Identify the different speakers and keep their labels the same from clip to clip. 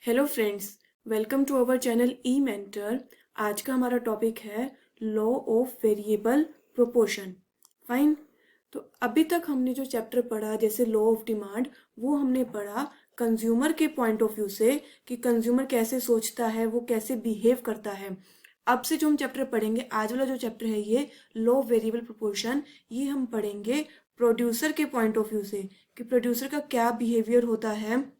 Speaker 1: Hello friends, welcome to our channel E mentor. आज का हमारा टॉपिक है law of variable proportion. Fine. तो अभी तक हमने जो चैप्टर पढ़ा जैसे लॉ ऑफ डिमांड, वो हमने पढ़ा कंज्यूमर के पॉइंट ऑफ व्यू से कि कंज्यूमर कैसे सोचता है, वो कैसे बिहेव करता है। अब से जो हम चैप्टर पढ़ेंगे, आज वाला जो चैप्टर है ये लॉ ऑफ वेरिएबल प्रोपोर्शन, ये हम पढ़ेंगे प्रोड्यूसर के पॉइंट ऑफ व्यू से कि प्रोड्यूसर का क्या बिहेवियर होता है,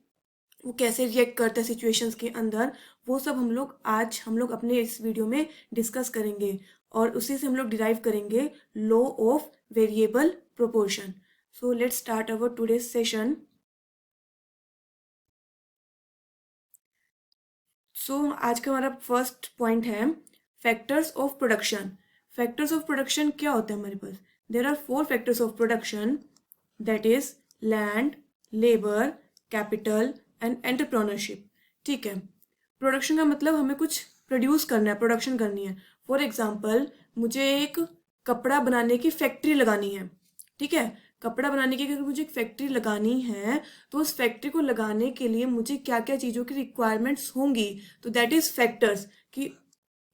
Speaker 1: वो कैसे रिएक्ट करता है सिचुएशंस के अंदर। वो सब हम लोग अपने इस वीडियो में डिस्कस करेंगे और उसी से हम लोग डिराइव करेंगे law of variable proportion. So let's start our today's session. आज का हमारा फर्स्ट पॉइंट है factors of production. Factors of production क्या होते हैं हमारे पास? There are 4 factors of production, that is land, labour, capital and entrepreneurship. ठीक है, प्रोडक्शन का मतलब हमें कुछ प्रोड्यूस करना है, प्रोडक्शन करनी है। फॉर एग्जाम्पल, मुझे एक कपड़ा बनाने की फैक्ट्री लगानी है। ठीक है, कपड़ा बनाने की अगर मुझे एक फैक्ट्री लगानी है तो उस फैक्ट्री को लगाने के लिए मुझे क्या क्या चीज़ों की रिक्वायरमेंट्स होंगी, तो दैट इज़ फैक्टर्स कि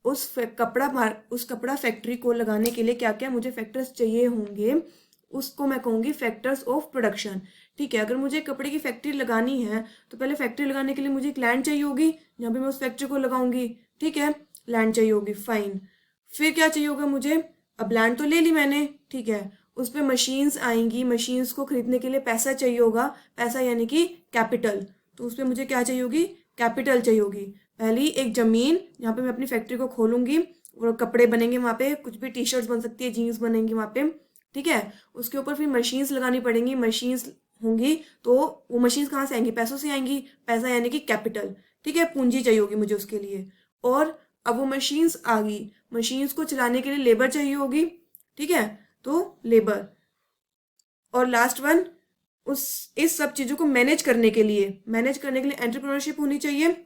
Speaker 1: उस कपड़ा फैक्ट्री को लगाने के लिए क्या क्या मुझे फैक्टर्स चाहिए होंगे, उसको मैं कहूँगी फैक्टर्स ऑफ प्रोडक्शन। ठीक है, अगर मुझे कपड़े की फैक्ट्री लगानी है तो पहले फैक्ट्री लगाने के लिए मुझे एक लैंड चाहिए होगी जहाँ पे मैं उस फैक्ट्री को लगाऊंगी। ठीक है, लैंड चाहिए होगी, फाइन। फिर क्या चाहिए होगा मुझे? अब लैंड तो ले ली मैंने, ठीक है, उस पर मशीन्स आएंगी, मशीन्स को खरीदने के लिए पैसा चाहिए होगा, पैसा यानी कि कैपिटल। तो उस पर मुझे क्या चाहिए होगी? कैपिटल चाहिए होगी। पहली एक ज़मीन जहाँ पे मैं अपनी फैक्ट्री को खोलूंगी और कपड़े बनेंगे वहाँ पे, कुछ भी टी शर्ट्स बन सकती है, जीन्स बनेंगी वहाँ पे। ठीक है, उसके ऊपर फिर मशीन्स लगानी पड़ेंगी, मशीन्स होंगी तो वो मशीन्स कहाँ से आएंगी? पैसों से आएंगी, पैसा यानी कि कैपिटल। ठीक है, पूंजी चाहिए होगी मुझे उसके लिए। और अब वो मशीन्स आ गई, मशीन्स को चलाने के लिए लेबर चाहिए होगी। ठीक है, तो लेबर। और लास्ट वन, उस इस सब चीज़ों को मैनेज करने के लिए एंटरप्रेन्योरशिप होनी चाहिए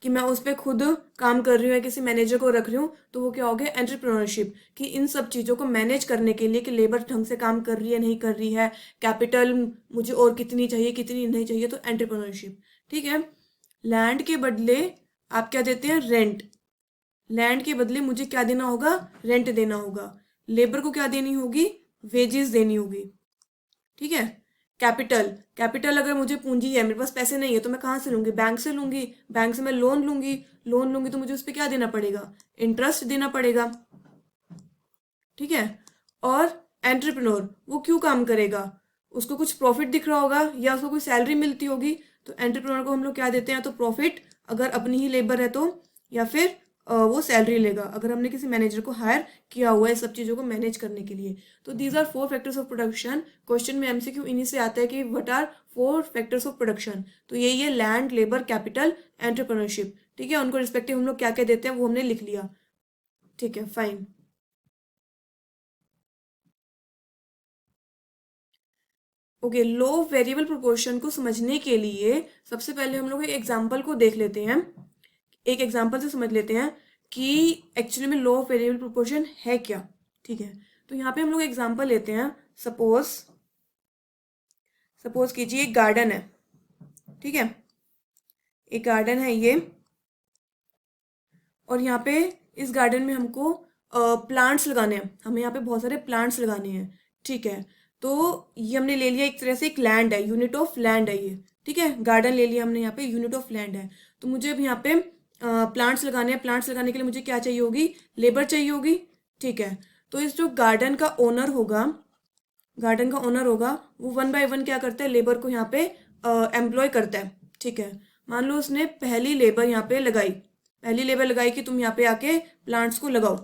Speaker 1: कि मैं उस पर खुद काम कर रही हूँ या किसी मैनेजर को रख रही हूँ, तो वो क्या हो गया? एंटरप्रेन्योरशिप। कि इन सब चीज़ों को मैनेज करने के लिए कि लेबर ढंग से काम कर रही है नहीं कर रही है, कैपिटल मुझे और कितनी चाहिए कितनी नहीं चाहिए, तो एंटरप्रेन्योरशिप। ठीक है, लैंड के बदले आप क्या देते हैं? रेंट। लैंड के बदले मुझे क्या देना होगा? रेंट देना होगा। लेबर को क्या देनी होगी? वेजेस देनी होगी। ठीक है, कैपिटल। कैपिटल अगर मुझे पूंजी है, मेरे पास पैसे नहीं है, तो मैं कहाँ से लूंगी? बैंक से लूंगी। बैंक से मैं लोन लूंगी। लोन लूंगी तो मुझे उस पर क्या देना पड़ेगा? इंटरेस्ट देना पड़ेगा। ठीक है, और एंटरप्रेन्योर वो क्यों काम करेगा? उसको कुछ प्रॉफिट दिख रहा होगा या उसको कोई सैलरी मिलती होगी, तो एंटरप्रेन्योर को हम लोग क्या देते हैं? तो प्रॉफिट, अगर अपनी ही लेबर है तो, या फिर वो सैलरी लेगा अगर हमने किसी मैनेजर को हायर किया हुआ है सब चीज़ों को मैनेज करने के लिए। तो these are 4 factors of production. Question में एमसीक्यू इन्हीं से आता है कि what are 4 factors of production. तो यही है लैंड, लेबर, कैपिटल, एंटरप्रेन्योरशिप। ठीक है, उनको रिस्पेक्टिव हम लोग क्या क्या देते हैं वो हमने लिख लिया। ठीक है, fine. Okay, low of variable proportion को समझने के लिए सबसे पहले हम लोग एक एग्जांपल को देख लेते हैं। एक एग्जांपल से समझ लेते हैं कि एक्चुअली में लो ऑफ वेरिएबल प्रोपोर्शन है क्या। ठीक है, तो यहाँ पे हम लोग एग्जांपल लेते हैं। सपोज सपोज कीजिए एक गार्डन है। ठीक है, एक गार्डन है ये, और यहाँ पे इस गार्डन में हमको प्लांट्स लगाने हैं, हमें यहाँ पे बहुत सारे प्लांट्स लगाने हैं। ठीक है, तो ये हमने ले लिया, एक तरह से एक लैंड है, यूनिट ऑफ लैंड है ये। ठीक है, गार्डन ले लिया हमने, यहाँ पे यूनिट ऑफ लैंड है। तो मुझे अब यहाँ पे प्लांट्स लगाने हैं। प्लांट्स लगाने के लिए मुझे क्या चाहिए होगी? लेबर चाहिए होगी। ठीक है, तो इस जो गार्डन का ओनर होगा वो 1 बाय 1 क्या करता है? लेबर को यहाँ पे एम्प्लॉय करता है। ठीक है, मान लो उसने पहली लेबर यहाँ पे लगाई, पहली लेबर लगाई कि तुम यहाँ पे आके प्लांट्स को लगाओ।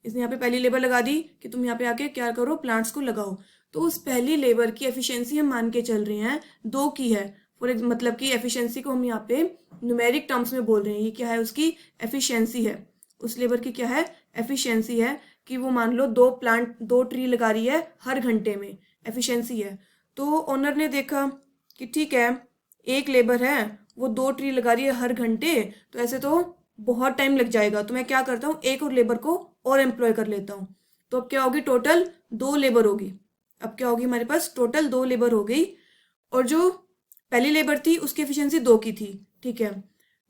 Speaker 1: इसने यहाँ पे पहली लेबर लगा दी कि तुम यहाँ पे आके क्या करो? प्लांट्स को लगाओ। तो उस पहली लेबर की एफिशिएंसी हम मान के चल रहे हैं 2 की है। मतलब कि एफिशिएंसी को हम यहाँ पे न्यूमेरिक टर्म्स में बोल रहे हैं। ये क्या है? उसकी एफिशिएंसी है। उस लेबर की क्या है? एफिशिएंसी है कि वो मान लो 2 ट्री लगा रही है हर घंटे में, एफिशिएंसी है। तो ओनर ने देखा कि ठीक है, एक लेबर है, वो 2 ट्री लगा रही है हर घंटे, तो ऐसे तो बहुत टाइम लग जाएगा, तो मैं क्या करता हूँ? एक और लेबर को और एम्प्लॉय कर लेता हूँ। तो अब क्या होगी? टोटल 2 लेबर होगी। अब क्या होगी? हमारे पास टोटल 2 लेबर हो गई। और जो पहली लेबर थी उसकी एफिशिएंसी 2 की थी, ठीक है।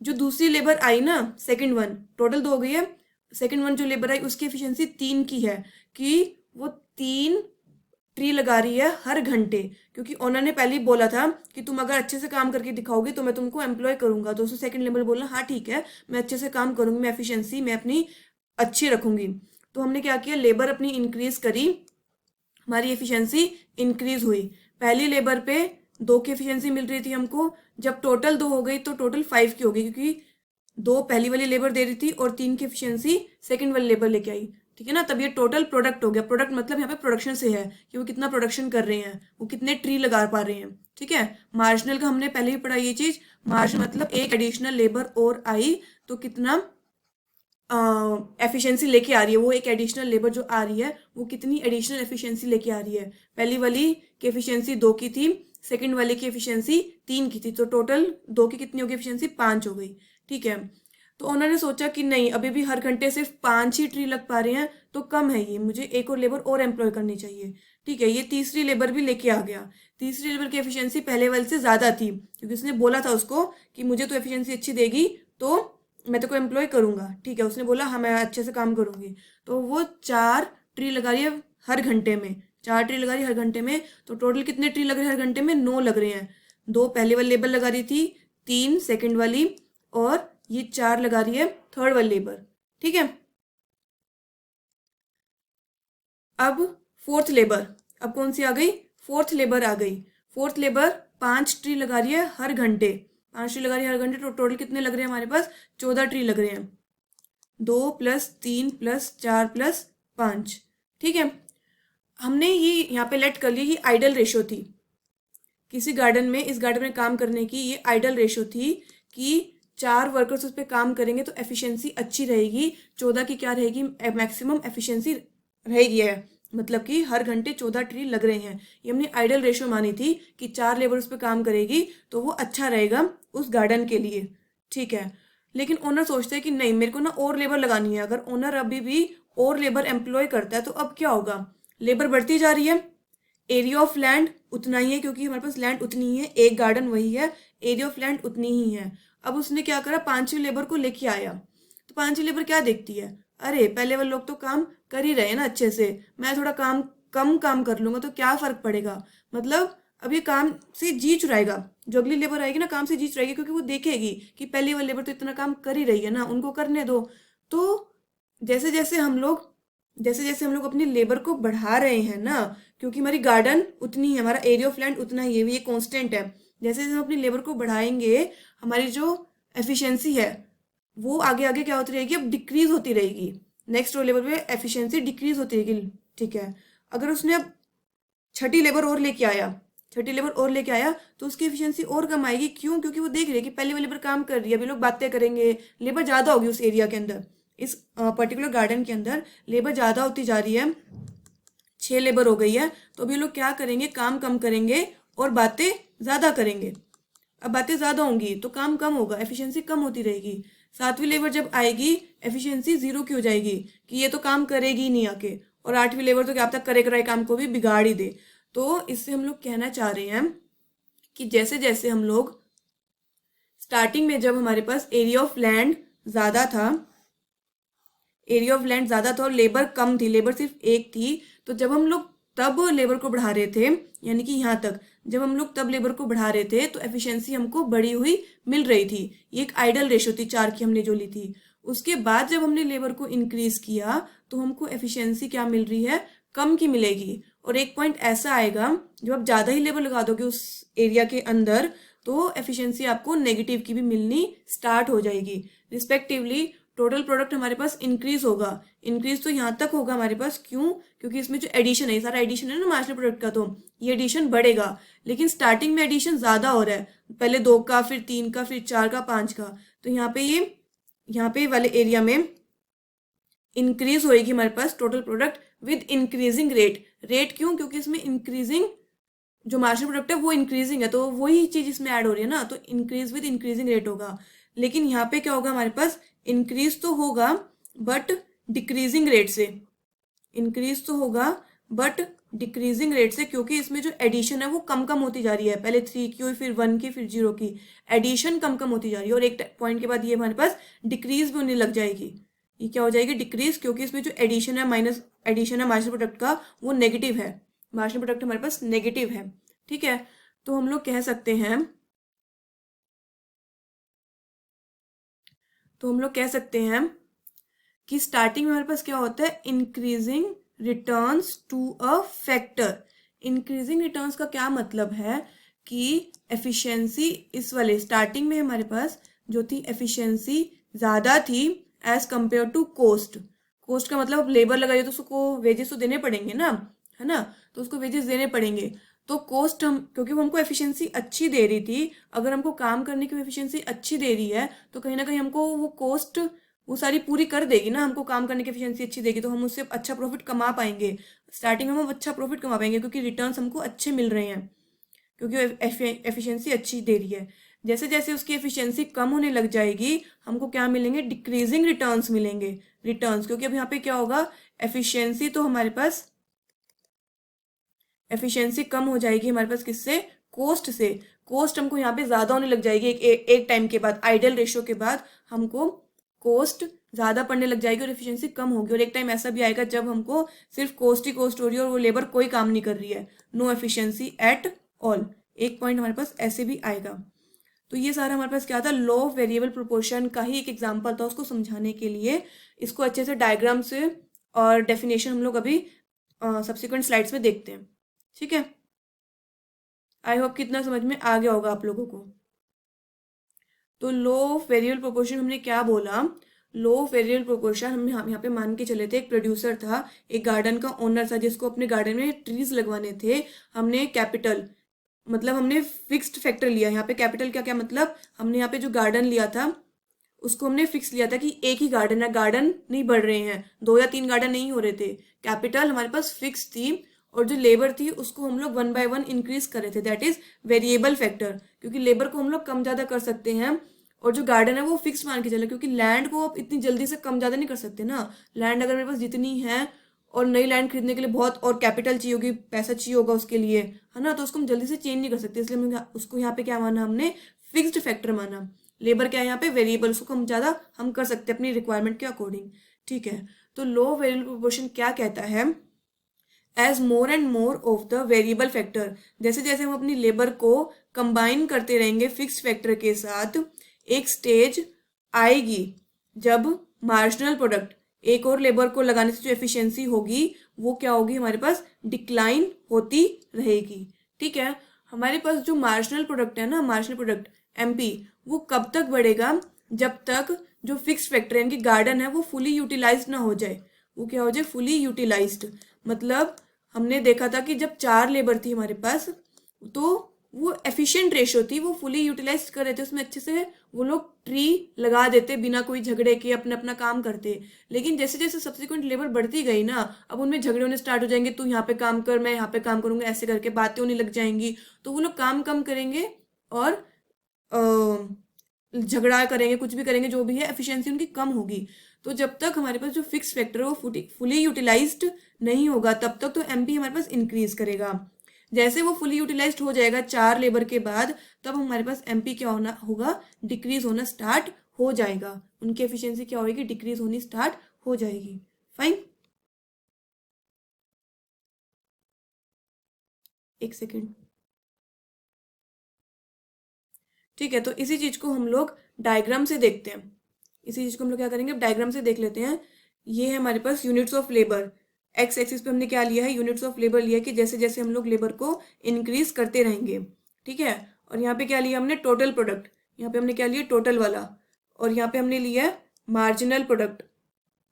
Speaker 1: जो दूसरी लेबर आई ना, सेकंड वन, टोटल 2 हो गई है, सेकंड वन जो लेबर आई उसकी एफिशिएंसी 3 की है, कि वो 3 ट्री लगा रही है हर घंटे, क्योंकि ओनर ने पहले ही बोला था कि तुम अगर अच्छे से काम करके दिखाओगे तो मैं तुमको एम्प्लॉय करूंगा। तो उसने सेकंड लेबर बोला हाँ ठीक है, मैं अच्छे से काम करूंगी, मैं एफिशिएंसी मैं अपनी अच्छी रखूंगी। तो हमने क्या किया, लेबर अपनी इंक्रीज करी, हमारी एफिशिएंसी इंक्रीज हुई। पहली लेबर पे 2 की एफिशिएंसी मिल रही थी हमको, जब टोटल 2 हो गई तो टोटल 5 की हो गई, क्योंकि 2 पहली वाली लेबर दे रही थी और 3 की एफिशिएंसी सेकंड वाली लेबर लेके आई, ठीक है ना। तब ये टोटल प्रोडक्ट हो गया। प्रोडक्ट मतलब यहाँ पे प्रोडक्शन से है कि वो कितना प्रोडक्शन कर रहे हैं, वो कितने ट्री लगा पा रहे हैं, ठीक है। मार्जिनल का हमने पहले ही पढ़ा ये चीज। मार्जिन मतलब एक एडिशनल लेबर और आई तो कितना एफिशिएंसी लेके आ रही है, वो एक एडिशनल लेबर जो आ रही है वो कितनी एडिशनल एफिशिएंसी लेके आ रही है। पहली वाली की एफिशिएंसी 2 की थी, सेकंड वाले की एफिशिएंसी 3 की थी, तो टोटल 2 की कितनी हो गई एफिशिएंसी, 5 हो गई, ठीक है। तो उन्होंने सोचा कि नहीं, अभी भी हर घंटे सिर्फ 5 ही ट्री लग पा रहे हैं तो कम है ये, मुझे एक और लेबर और एम्प्लॉय करनी चाहिए, ठीक है। ये तीसरी लेबर भी लेके आ गया। तीसरी लेबर की एफिशिएंसी पहले वाले से ज़्यादा थी, क्योंकि उसने बोला था उसको कि मुझे तो एफिशिएंसी अच्छी देगी तो मैं तो को एम्प्लॉय करूंगा, ठीक है। उसने बोला हाँ मैं अच्छे से काम करूंगी। तो वो 4 ट्री लगा रही है हर घंटे में, 4 ट्री लगा रही है हर घंटे में। तो टोटल कितने ट्री लग रहे हैं हर घंटे में, 9 लग रहे हैं। 2 पहले वाली लेबर लगा रही थी, 3 सेकंड वाली, और ये 4 लगा रही है थर्ड वाली लेबर, ठीक है। अब फोर्थ लेबर, अब कौन सी आ गई, फोर्थ लेबर आ गई। फोर्थ लेबर 5 ट्री लगा रही है हर घंटे, 5 ट्री लगा रही है हर घंटे। तो टोटल कितने लग रहे हैं हमारे पास, 14 ट्री लग रहे हैं। 2 + 3 + 4 + 5, ठीक है। हमने ये यहाँ पे लेट कर लिया, ये आइडल रेशो थी किसी गार्डन में, इस गार्डन में काम करने की ये आइडल रेशो थी कि 4 वर्कर्स उस पर काम करेंगे तो एफिशिएंसी अच्छी रहेगी। 14 की क्या रहेगी, मैक्सिमम एफिशिएंसी रहेगी है, मतलब कि हर घंटे 14 ट्री लग रहे हैं। ये हमने आइडल रेशो मानी थी कि 4 लेबर उस पर काम करेगी तो वो अच्छा रहेगा उस गार्डन के लिए, ठीक है। लेकिन ओनर सोचते हैं कि नहीं, मेरे को ना और लेबर लगानी है। अगर ओनर अभी भी और लेबर एम्प्लॉय करता है तो अब क्या होगा, लेबर बढ़ती जा रही है, एरिया ऑफ लैंड उतना ही है, क्योंकि हमारे पास लैंड उतनी ही है, एक गार्डन वही है, एरिया ऑफ लैंड उतनी ही है। अब उसने क्या करा, 5वीं लेबर को लेके आया। तो 5वीं लेबर क्या देखती है, अरे पहले वाले लोग तो काम कर ही रहे हैं ना अच्छे से, मैं थोड़ा काम कम काम कर लूंगा तो क्या फर्क पड़ेगा। मतलब अब ये काम से जी चुराएगा, जो अगली लेबर आएगी ना काम से जी चुराएगी, क्योंकि वो देखेगी कि पहली वाली लेबर तो इतना काम कर ही रही है ना, उनको करने दो। तो जैसे जैसे हम लोग अपनी लेबर को बढ़ा रहे हैं ना, क्योंकि हमारी गार्डन उतनी है, हमारा एरिया ऑफ लैंड उतना ही है, ये कांस्टेंट है। जैसे जैसे हम अपनी लेबर को बढ़ाएंगे, हमारी जो एफिशिएंसी है वो आगे आगे क्या होती रहेगी, अब डिक्रीज होती रहेगी। नेक्स्ट रो लेवल पे एफिशिएंसी डिक्रीज होती रहेगी, ठीक है। अगर उसने अब छठी लेबर और लेके आया, छठी लेबर और लेके आया तो उसकी एफिशिएंसी और कम आएगी। क्यों, क्योंकि वो देख रही है कि पहली वाली लेबर काम कर रही है, अभी लोग बातें करेंगे, लेबर ज़्यादा होगी उस एरिया के अंदर, इस पर्टिकुलर गार्डन के अंदर लेबर ज़्यादा होती जा रही है, 6 लेबर हो गई है। तो अभी लोग क्या करेंगे, काम कम करेंगे और बातें ज़्यादा करेंगे। अब बातें ज़्यादा होंगी तो काम कम होगा, एफिशिएंसी कम होती रहेगी। 7वीं लेबर जब आएगी एफिशिएंसी 0 की हो जाएगी कि ये तो काम करेगी ही नहीं आके, और 8वीं लेबर तो क्या तक करे कराए काम को भी बिगाड़ ही दे। तो इससे हम लोग कहना चाह रहे हैं कि जैसे जैसे हम लोग स्टार्टिंग में, जब हमारे पास एरिया ऑफ लैंड ज़्यादा था, एरिया ऑफ लैंड ज़्यादा था और लेबर कम थी, लेबर सिर्फ एक थी, तो जब हम लोग तब लेबर को बढ़ा रहे थे, यानी कि यहाँ तक जब हम लोग तब लेबर को बढ़ा रहे थे तो एफिशिएंसी हमको बढ़ी हुई मिल रही थी। ये एक आइडल रेशो थी 4 की हमने जो ली थी। उसके बाद जब हमने लेबर को इंक्रीज किया तो हमको एफिशिएंसी क्या मिल रही है, कम की मिलेगी। और एक पॉइंट ऐसा आएगा जब आप ज़्यादा ही लेबर लगा दोगे उस एरिया के अंदर तो एफिशिएंसी आपको नेगेटिव की भी मिलनी स्टार्ट हो जाएगी। रिस्पेक्टिवली टोटल प्रोडक्ट हमारे पास इंक्रीज होगा। इंक्रीज तो यहाँ तक होगा हमारे पास, क्यों, क्योंकि इसमें जो एडिशन है, सारा एडिशन है ना मार्जिनल प्रोडक्ट का, तो ये एडिशन बढ़ेगा। लेकिन स्टार्टिंग में एडिशन ज़्यादा हो रहा है, पहले 2 का, फिर 3 का, फिर 4 का, 5 का। तो यहाँ पे वाले एरिया में इंक्रीज होएगी हमारे पास total product with increasing rate. Rate क्यों, क्योंकि इसमें इंक्रीजिंग जो मार्जिनल प्रोडक्ट है वो इंक्रीजिंग है, तो वही चीज़ इसमें ऐड हो रही है ना, तो इंक्रीज विद इंक्रीजिंग रेट होगा। लेकिन यहाँ पे क्या होगा, हमारे पास इंक्रीज तो होगा बट डिक्रीजिंग रेट से, इंक्रीज तो होगा बट डिक्रीजिंग रेट से, क्योंकि इसमें जो एडिशन है वो कम कम होती जा रही है, पहले 3 की हुई, फिर 1 की, फिर 0 की, एडिशन कम कम होती जा रही है, और एक पॉइंट के बाद ये हमारे पास डिक्रीज भी होने लग जाएगी। ये क्या हो जाएगी? डिक्रीज, क्योंकि इसमें जो एडिशन है, माइनस एडिशन है मार्जिनल प्रोडक्ट का, वो नेगेटिव है, मार्जिनल प्रोडक्ट हमारे पास नेगेटिव है। ठीक है, तो हम लोग कह सकते हैं, कि स्टार्टिंग में हमारे पास क्या होता है? Increasing returns to a factor. Increasing returns का क्या मतलब है? कि एफिशिएंसी इस वाले स्टार्टिंग में हमारे पास जो थी एफिशिएंसी ज़्यादा थी as compare to cost. Cost का मतलब लेबर लगाइए तो उसको वेजेस तो देने पड़ेंगे ना, है ना, तो उसको वेजेस देने पड़ेंगे। तो कॉस्ट हम, क्योंकि वो हमको एफिशिएंसी अच्छी दे रही थी, अगर हमको काम करने की एफिशिएंसी अच्छी दे रही है तो कहीं ना कहीं हमको वो कॉस्ट वो सारी पूरी कर देगी ना, हमको काम करने की एफिशिएंसी अच्छी देगी, तो हम उससे अच्छा प्रॉफिट कमा पाएंगे। स्टार्टिंग में हम अच्छा प्रॉफिट कमा पाएंगे क्योंकि रिटर्न्स हमको अच्छे मिल रहे हैं, क्योंकि एफिशिएंसी अच्छी दे रही है। जैसे जैसे उसकी एफिशिएंसी कम होने लग जाएगी, हमको क्या मिलेंगे? डिक्रीजिंग रिटर्न्स मिलेंगे। रिटर्न्स, क्योंकि अब यहाँ पे क्या होगा? एफिशिएंसी तो हमारे पास एफिशिएंसी कम हो जाएगी हमारे पास, किससे? कॉस्ट से। कॉस्ट हमको यहाँ पे ज़्यादा होने लग जाएगी, एक टाइम के बाद, आइडल रेशियो के बाद हमको कॉस्ट ज़्यादा पड़ने लग जाएगी और एफिशिएंसी कम होगी। और एक टाइम ऐसा भी आएगा जब हमको सिर्फ कॉस्ट ही कॉस्ट हो रही है और वो लेबर कोई काम नहीं कर रही है, नो एफिशिएंसी एट ऑल। एक पॉइंट हमारे पास ऐसे भी आएगा। तो ये सारा हमारे पास क्या था? लॉ ऑफ वेरिएबल प्रोपोर्शन का ही एक एग्जाम्पल था, उसको समझाने के लिए। इसको अच्छे से डायग्राम से और डेफिनेशन हम लोग अभी सब्सिक्वेंट स्लाइड्स में देखते हैं। ठीक है, आई होप कि इतना समझ में आ गया होगा आप लोगों को। तो लो ऑफ वेरिएबल प्रोपोर्शन हमने क्या बोला? लो ऑफ वेरिएबल प्रोपोर्शन हम यहाँ पे मान के चले थे, एक प्रोड्यूसर था, एक गार्डन का ओनर था, जिसको अपने गार्डन में ट्रीज लगवाने थे। हमने कैपिटल, मतलब हमने फिक्स्ड फैक्टर लिया। यहाँ पे कैपिटल क्या क्या मतलब? हमने यहाँ पे जो गार्डन लिया था उसको हमने फिक्स लिया था कि एक ही गार्डन है, गार्डन नहीं बढ़ रहे हैं, 2 या 3 गार्डन नहीं हो रहे थे। कैपिटल हमारे पास फिक्स थी, और जो लेबर थी उसको हम लोग 1 बाय 1 इंक्रीज कर रहे थे, दैट इज वेरिएबल फैक्टर, क्योंकि लेबर को हम लोग कम ज़्यादा कर सकते हैं। और जो गार्डन है वो फिक्स मान के चले, क्योंकि लैंड को आप इतनी जल्दी से कम ज़्यादा नहीं कर सकते ना। लैंड अगर मेरे पास जितनी है, और नई लैंड खरीदने के लिए बहुत और कैपिटल चाहिए होगी, पैसा चाहिए होगा उसके लिए, है ना, तो उसको हम जल्दी से चेंज नहीं कर सकते, इसलिए हमने उसको यहाँ पे क्या माना? हमने फिक्स्ड फैक्टर माना। लेबर क्या है यहाँ पे? वेरिएबल, उसको हम ज़्यादा हम कर सकते हैं अपनी रिक्वायरमेंट के अकॉर्डिंग। ठीक है, तो लो वेरिएबल प्रोपोर्शन क्या कहता है? As more and more of the variable factor, जैसे जैसे हम अपनी लेबर को कंबाइन करते रहेंगे फिक्स्ड फैक्टर के साथ, एक स्टेज आएगी जब मार्जिनल प्रोडक्ट, एक और लेबर को लगाने से जो एफिशिएंसी होगी वो क्या होगी? हमारे पास डिक्लाइन होती रहेगी। ठीक है, हमारे पास जो मार्जिनल प्रोडक्ट है ना, मार्जिनल प्रोडक्ट एमपी, वो कब तक बढ़ेगा? जब तक जो फिक्स फैक्टर है, इनकी गार्डन है, वो फुली यूटिलाइज ना हो जाए। वो क्या हो जाए? Fully utilised. मतलब हमने देखा था कि जब 4 लेबर थी हमारे पास, तो वो एफिशिएंट रेशो थी, वो फुली यूटिलाइज कर रहे थे, उसमें अच्छे से वो लोग ट्री लगा देते बिना कोई झगड़े के, अपना अपना काम करते। लेकिन जैसे जैसे सब्सिक्वेंट लेबर बढ़ती गई ना, अब उनमें झगड़े होने स्टार्ट हो जाएंगे, तू यहाँ पे काम कर, मैं यहाँ पे काम करूंगा, ऐसे करके बातें होने लग जाएंगी, तो वो लोग काम कम करेंगे और झगड़ा करेंगे, कुछ भी करेंगे, जो भी है, एफिशिएंसी उनकी कम होगी। तो जब तक हमारे पास जो फिक्स फैक्टर है वो फुली यूटिलाइज्ड नहीं होगा, तब तक तो एमपी हमारे पास इंक्रीज करेगा। जैसे वो फुली यूटिलाइज्ड हो जाएगा 4 लेबर के बाद, तब हमारे पास एमपी क्या होना होगा? डिक्रीज होना स्टार्ट हो जाएगा। उनकी एफिशिएंसी क्या होगी? डिक्रीज होनी स्टार्ट हो जाएगी। फाइन, एक सेकेंड। ठीक है, तो इसी चीज को हम लोग डायग्राम से देखते हैं। इसी चीज को हम लोग क्या करेंगे? डायग्राम से देख लेते हैं। ये है हमारे पास units of labour. X axis पे हमने क्या लिया है? यूनिट्स ऑफ लेबर लिया, कि जैसे जैसे हम लोग लेबर को इंक्रीज करते रहेंगे। ठीक है, और यहाँ पे क्या लिया हमने? Total product. यहाँ पे हमने क्या लिया? टोटल वाला। और यहाँ पे हमने लिया है मार्जिनल प्रोडक्ट,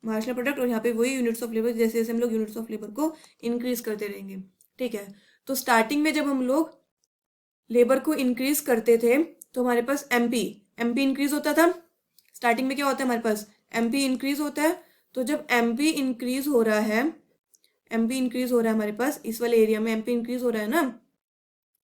Speaker 1: मार्जिनल प्रोडक्ट। और यहाँ पे वही यूनिट्स ऑफ लेबर, जैसे जैसे हम लोग यूनिट्स ऑफ लेबर को इंक्रीज करते रहेंगे। ठीक है, तो स्टार्टिंग में जब हम लोग लेबर को इंक्रीज करते थे तो हमारे पास एमपी एमपी इंक्रीज होता था। स्टार्टिंग में क्या होता है? हमारे पास एमपी इंक्रीज होता है। तो जब एमपी इंक्रीज हो रहा है, एमपी इंक्रीज हो रहा है हमारे पास, इस वाले एरिया में एमपी इंक्रीज हो रहा है ना,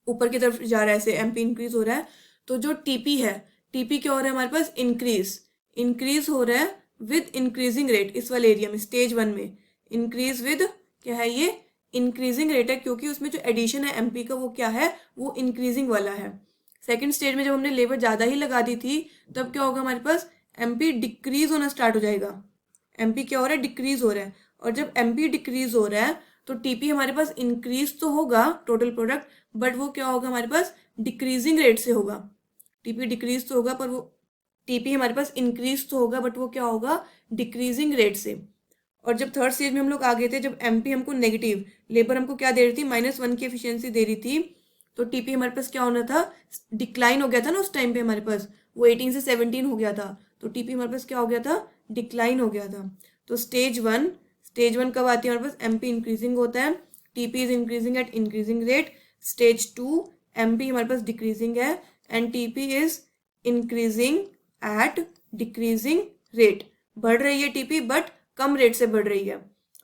Speaker 1: ऊपर की तरफ जा रहा है, ऐसे एमपी इंक्रीज हो रहा है। तो जो टीपी है, टीपी क्या हो रहा है हमारे पास? इंक्रीज, इंक्रीज हो रहा है विद इंक्रीजिंग रेट। इस वाले एरिया में स्टेज 1 में इंक्रीज विद क्या है? ये इंक्रीजिंग रेट है क्योंकि उसमें जो एडिशन है एमपी का वो क्या है, वो इंक्रीजिंग वाला है। सेकंड स्टेज में जब हमने लेबर ज़्यादा ही लगा दी थी तब क्या होगा हमारे पास, एमपी डिक्रीज होना स्टार्ट हो जाएगा। एमपी क्या हो रहा है, डिक्रीज हो रहा है। और जब एमपी डिक्रीज हो रहा है तो टीपी हमारे पास इंक्रीज तो होगा टोटल प्रोडक्ट, बट वो क्या होगा हमारे पास, डिक्रीजिंग रेट से होगा। टीपी डिक्रीज तो होगा पर वो, टीपी हमारे पास इंक्रीज तो होगा बट वो क्या होगा, डिक्रीजिंग रेट से। और जब थर्ड स्टेज में हम लोग आ गए थे, जब एमपी हमको नेगेटिव, लेबर हमको क्या दे रही थी, -1 की एफिशिएंसी दे रही थी, तो टीपी हमारे पास क्या होना था, डिक्लाइन हो गया था ना उस टाइम पे हमारे पास, वो 18 से 17 हो गया था, तो टीपी हमारे पास क्या हो गया था, डिक्लाइन हो गया था। तो स्टेज वन कब आती है हमारे पास, एमपी इंक्रीजिंग होता है, TP is increasing at increasing rate. Stage 2 MP हमारे पास डिक्रीजिंग है and TP is increasing at decreasing rate, बढ़ रही है टीपी बट कम रेट से बढ़ रही है।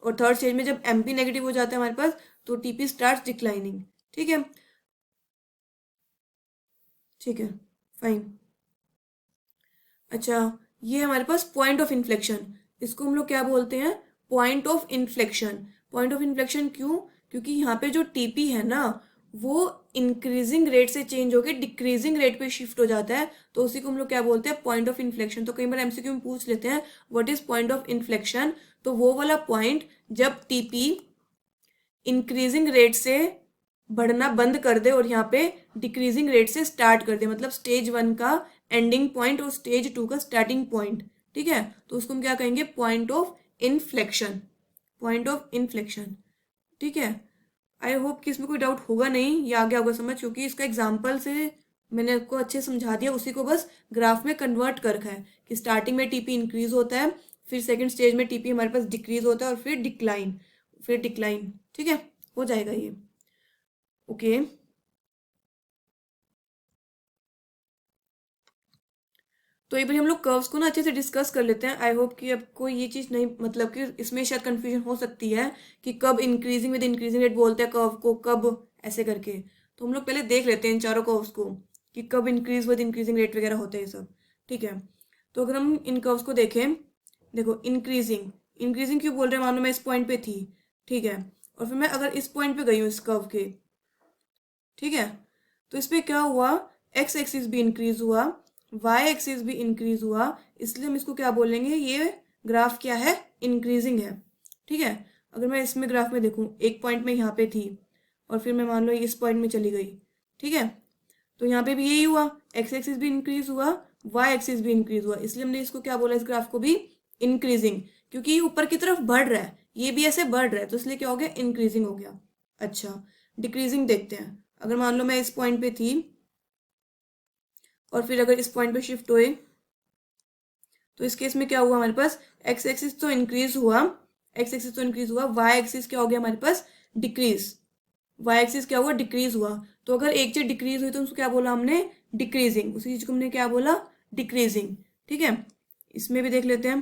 Speaker 1: और थर्ड स्टेज में जब एमपी नेगेटिव हो जाता है हमारे पास तो टीपी स्टार्ट डिक्लाइनिंग। ठीक है, ठीक है, फाइन। अच्छा, ये हमारे पास पॉइंट ऑफ इन्फ्लेक्शन, इसको हम लोग क्या बोलते हैं, point of inflection. Point of inflection क्यों, क्योंकि यहाँ पे जो टीपी है ना वो इंक्रीजिंग रेट से चेंज होकर डिक्रीजिंग रेट पे शिफ्ट हो जाता है, तो उसी को हम लोग क्या बोलते हैं, पॉइंट ऑफ इन्फ्लेक्शन। तो कई बार एमसीक्यू में पूछ लेते हैं what is point of inflection, तो वो वाला पॉइंट जब टीपी इंक्रीजिंग रेट से बढ़ना बंद कर दे और यहाँ पे डिक्रीजिंग रेट से स्टार्ट कर दे, मतलब स्टेज 1 का एंडिंग पॉइंट और स्टेज 2 का स्टार्टिंग पॉइंट। ठीक है, तो उसको हम क्या कहेंगे, point of inflection, point of inflection. ठीक है, आई होप कि इसमें कोई डाउट होगा नहीं, ये आ गया होगा समझ, क्योंकि इसका एग्जाम्पल से मैंने आपको अच्छे समझा दिया, उसी को बस ग्राफ में कन्वर्ट कर रखा है कि स्टार्टिंग में टीपी इंक्रीज होता है, फिर सेकंड स्टेज में टीपी हमारे पास डिक्रीज होता है और फिर डिक्लाइन, फिर डिक्लाइन। ठीक है, हो जाएगा ये। ओके, तो एक बार हम लोग कर्व्स को ना अच्छे से डिस्कस कर लेते हैं। आई होप कि आपको ये चीज़ नहीं, मतलब कि इसमें शायद कंफ्यूजन हो सकती है कि कब इंक्रीजिंग विद इंक्रीजिंग रेट बोलते हैं कर्व को, कब ऐसे करके। तो हम लोग पहले देख लेते हैं इन चारों कर्व्स को कि कब इंक्रीज विद इंक्रीजिंग रेट वगैरह होते हैं सब। ठीक है, तो अगर हम इन कर्व्स को देखें, देखो इंक्रीजिंग, इंक्रीजिंग क्यों बोल रहे हैं, मानो मैं इस पॉइंट पे थी, ठीक है, और फिर मैं अगर इस पॉइंट पे गई हूँ इस कर्व के, ठीक है, तो इस पर क्या हुआ, एक्स एक्सिस भी इंक्रीज हुआ, वाई एक्सिस भी इंक्रीज हुआ, इसलिए हम इसको क्या बोलेंगे, ये ग्राफ क्या है, इंक्रीजिंग है। ठीक है, अगर मैं इसमें ग्राफ में देखूँ, एक पॉइंट में यहाँ पे थी और फिर मैं मान लो इस पॉइंट में चली गई, ठीक है, तो यहाँ पे भी यही हुआ, एक्स एक्सिस भी इंक्रीज हुआ, वाई एक्सिस भी इंक्रीज हुआ, इसलिए हमने इसको क्या बोला, इस ग्राफ को भी इंक्रीजिंग, क्योंकि ये ऊपर की तरफ बढ़ रहा है, ये भी ऐसे बढ़ रहा है, तो इसलिए क्या हो गया, इंक्रीजिंग हो गया। अच्छा, डिक्रीजिंग देखते हैं, अगर मान लो मैं इस पॉइंट पे थी और फिर अगर इस पॉइंट पे शिफ्ट हुए, तो इस केस में क्या हुआ हमारे पास, एक्स एक्सिस तो इंक्रीज हुआ, एक्स एक्सिस तो इंक्रीज हुआ, वाई एक्सिस क्या हो गया हमारे पास, डिक्रीज, वाई एक्सिस क्या हुआ, डिक्रीज हुआ। तो अगर एक चीज डिक्रीज हुई तो उसको क्या बोला हमने, डिक्रीजिंग, उसी चीज को हमने क्या बोला, डिक्रीजिंग। ठीक है, इसमें भी देख लेते हैं,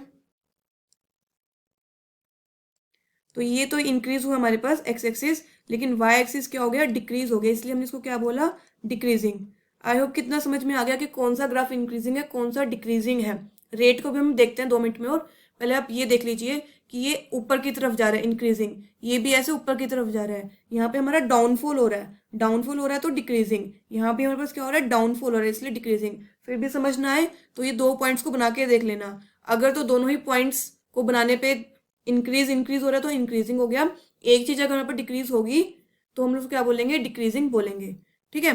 Speaker 1: तो ये तो इंक्रीज हुआ हमारे पास एक्स एक्सिस, लेकिन वाई एक्सिस क्या हो गया, डिक्रीज हो गया, इसलिए हमने इसको क्या बोला, डिक्रीजिंग। आई होप कितना समझ में आ गया कि कौन सा ग्राफ इंक्रीजिंग है, कौन सा डिक्रीजिंग है। रेट को भी हम देखते हैं 2 मिनट में, और पहले आप ये देख लीजिए कि ये ऊपर की तरफ जा रहा है इंक्रीजिंग, ये भी ऐसे ऊपर की तरफ जा रहा है, यहाँ पे हमारा डाउनफॉल हो रहा है, डाउनफॉल हो रहा है तो डिक्रीजिंग, यहाँ पे हमारे पास क्या हो रहा है, डाउनफॉल हो रहा है, इसलिए डिक्रीजिंग। फिर भी समझ ना आए तो ये 2 पॉइंट्स को बना के देख लेना, अगर तो दोनों ही पॉइंट्स को बनाने पे इंक्रीज इंक्रीज हो रहा है तो इंक्रीजिंग हो गया, एक चीज अगर यहाँ पर डिक्रीज होगी तो हम लोग क्या बोलेंगे, डिक्रीजिंग बोलेंगे। ठीक है,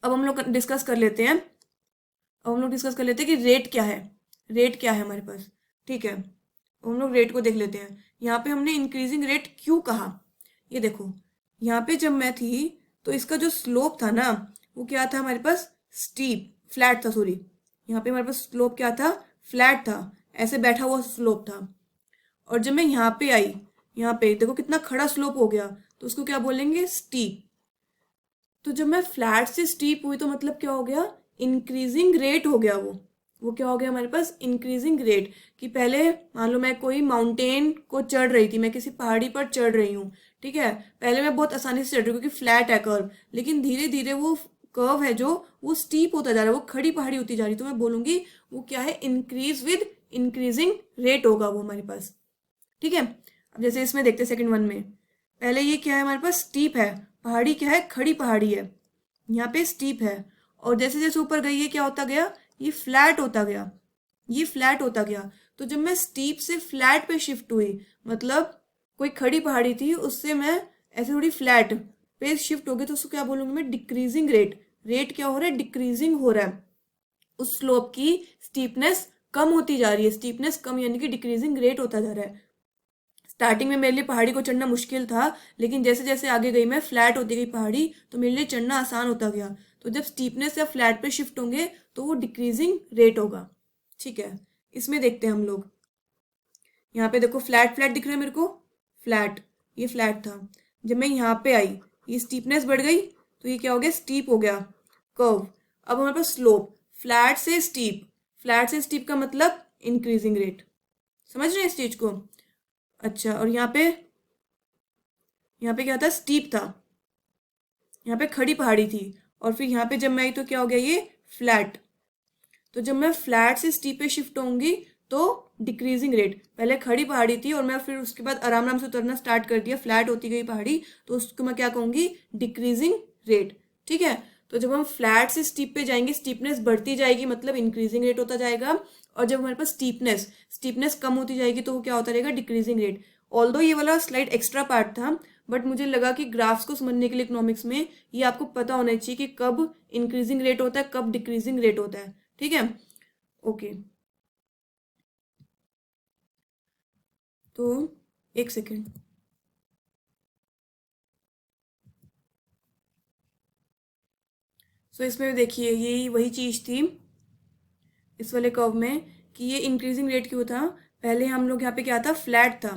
Speaker 1: अब हम लोग डिस्कस कर लेते हैं, अब हम लोग डिस्कस कर लेते हैं कि रेट क्या है, रेट क्या है हमारे पास। ठीक है, अब हम लोग रेट को देख लेते हैं, यहाँ पे हमने इंक्रीजिंग रेट क्यों कहा, ये देखो, यहाँ पे जब मैं थी तो इसका जो स्लोप था ना वो क्या था हमारे पास, स्टीप, फ्लैट था, सॉरी, यहाँ पे हमारे पास स्लोप क्या था, फ्लैट था, ऐसे बैठा हुआ स्लोप था। और जब मैं यहाँ पे आई, यहाँ पे देखो कितना खड़ा स्लोप हो गया, तो उसको क्या बोलेंगे, स्टीप। तो जब मैं फ्लैट से स्टीप हुई तो मतलब क्या हो गया, इंक्रीजिंग रेट हो गया, वो क्या हो गया हमारे पास, इंक्रीजिंग रेट। कि पहले मान लो मैं कोई माउंटेन को चढ़ रही थी, मैं किसी पहाड़ी पर चढ़ रही हूँ, ठीक है, पहले मैं बहुत आसानी से चढ़ रही हूँ क्योंकि फ्लैट है कर्व, लेकिन धीरे धीरे वो कर्व है जो वो स्टीप होता जा रहा है, वो खड़ी पहाड़ी होती जा रही है, तो मैं बोलूंगी वो क्या है, इंक्रीज विद इंक्रीजिंग रेट होगा वो हमारे पास। ठीक है, अब जैसे इसमें देखते हैं सेकंड वन में, पहले ये क्या है हमारे पास, स्टीप है, पहाड़ी क्या है, खड़ी पहाड़ी है, यहाँ पे स्टीप है, और जैसे जैसे ऊपर गई ये क्या होता गया, ये फ्लैट होता गया, ये फ्लैट होता गया। तो जब मैं स्टीप से फ्लैट पे शिफ्ट हुई, मतलब कोई खड़ी पहाड़ी थी उससे मैं ऐसे थोड़ी फ्लैट पे शिफ्ट हो गई, तो उसको क्या बोलूंगी मैं, डिक्रीजिंग रेट। रेट क्या हो रहा है, डिक्रीजिंग हो रहा है, उस स्लोप की स्टीपनेस कम होती जा रही है, स्टीपनेस कम यानी कि डिक्रीजिंग रेट होता जा रहा है। स्टार्टिंग में मेरे लिए पहाड़ी को चढ़ना मुश्किल था, लेकिन जैसे जैसे आगे गई मैं, फ्लैट होती गई पहाड़ी, तो मेरे लिए चढ़ना आसान होता गया। तो जब स्टीपनेस या फ्लैट पे शिफ्ट होंगे तो वो डिक्रीजिंग रेट होगा। ठीक है, इसमें देखते हैं हम लोग। यहाँ पे देखो फ्लैट फ्लैट दिख रहा है मेरे को, फ्लैट, ये फ्लैट था। जब मैं यहाँ पे आई, ये स्टीपनेस बढ़ गई, तो ये क्या हो गया, स्टीप हो गया, कर्व। अब हमारे पास स्लोप, फ्लैट से स्टीप, फ्लैट से स्टीप का मतलब इंक्रीजिंग रेट। समझ रहे हैं इस चीज को? अच्छा, और यहाँ पे क्या था, स्टीप था, यहाँ पे खड़ी पहाड़ी थी, और फिर यहाँ पे जब मैं आई तो क्या हो गया, ये फ्लैट। तो जब मैं फ्लैट से स्टीप पे शिफ्ट होंगी तो डिक्रीजिंग रेट, पहले खड़ी पहाड़ी थी और मैं फिर उसके बाद आराम आराम से उतरना स्टार्ट कर दिया, फ्लैट होती गई पहाड़ी, तो उसको मैं क्या कहूँगी, डिक्रीजिंग रेट। ठीक है, तो जब हम फ्लैट से स्टीप पे जाएंगे, स्टीपनेस बढ़ती जाएगी, मतलब इंक्रीजिंग रेट होता जाएगा, और जब हमारे पास स्टीपनेस स्टीपनेस कम होती जाएगी तो वो क्या होता रहेगा, डिक्रीजिंग रेट। ऑल्दो ये वाला स्लाइड एक्स्ट्रा पार्ट था, बट मुझे लगा कि ग्राफ्स को समझने के लिए इकोनॉमिक्स में ये आपको पता होना चाहिए कि कब इंक्रीजिंग रेट होता है, कब डिक्रीजिंग रेट होता है। ठीक है, ओके। तो एक सेकेंड, सो इसमें देखिए यही वही चीज़ थी इस वाले कर्व में, कि ये इंक्रीजिंग रेट क्यों था। पहले हम लोग यहाँ पे क्या था, फ्लैट था,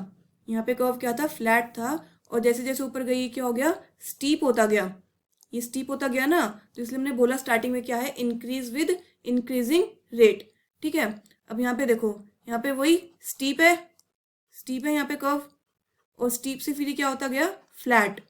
Speaker 1: यहाँ पे कर्व क्या था, फ्लैट था, और जैसे जैसे ऊपर गई क्या हो गया, स्टीप होता गया, ये स्टीप होता गया ना, तो इसलिए हमने बोला स्टार्टिंग में क्या है, इंक्रीज विद इंक्रीजिंग रेट। ठीक है, अब यहाँ पे देखो, यहाँ पे वही स्टीप है, स्टीप है यहाँ पे कर्व, और स्टीप से फिर ये क्या होता गया, फ्लैट।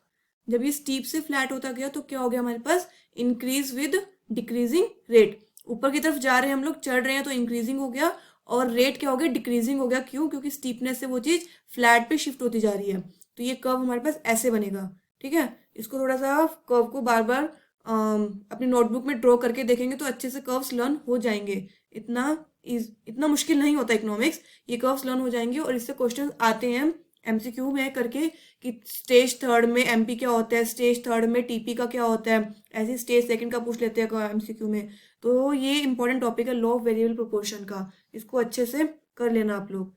Speaker 1: जब ये स्टीप से फ्लैट होता गया तो क्या हो गया हमारे पास, इंक्रीज विद डिक्रीजिंग रेट। ऊपर की तरफ जा रहे हैं हम लोग, चढ़ रहे हैं, तो इंक्रीजिंग हो गया, और रेट क्या हो गया, डिक्रीजिंग हो गया। क्यों? क्योंकि स्टीपनेस से वो चीज़ फ्लैट पे शिफ्ट होती जा रही है। तो ये कर्व हमारे पास ऐसे बनेगा। ठीक है, इसको थोड़ा सा कर्व को बार बार अपनी नोटबुक में ड्रॉ करके देखेंगे तो अच्छे से कर्व्स लर्न हो जाएंगे। इतना मुश्किल नहीं होता इकोनॉमिक्स, ये कर्व्स लर्न हो जाएंगे, और इससे क्वेश्चन आते हैं एमसीक्यू में करके, कि स्टेज थर्ड में एमपी क्या होता है, स्टेज थर्ड में टीपी का क्या होता है, ऐसे स्टेज सेकंड का पूछ लेते हैं एमसीक्यू में। तो ये इंपॉर्टेंट टॉपिक है, लॉ ऑफ वेरिएबल प्रोपोर्शन का, इसको अच्छे से कर लेना आप लोग,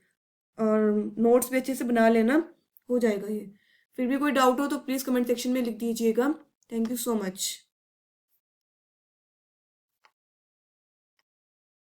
Speaker 1: और नोट्स भी अच्छे से बना लेना, हो जाएगा ये। फिर भी कोई डाउट हो तो प्लीज़ कमेंट सेक्शन में लिख दीजिएगा। Thank you so much.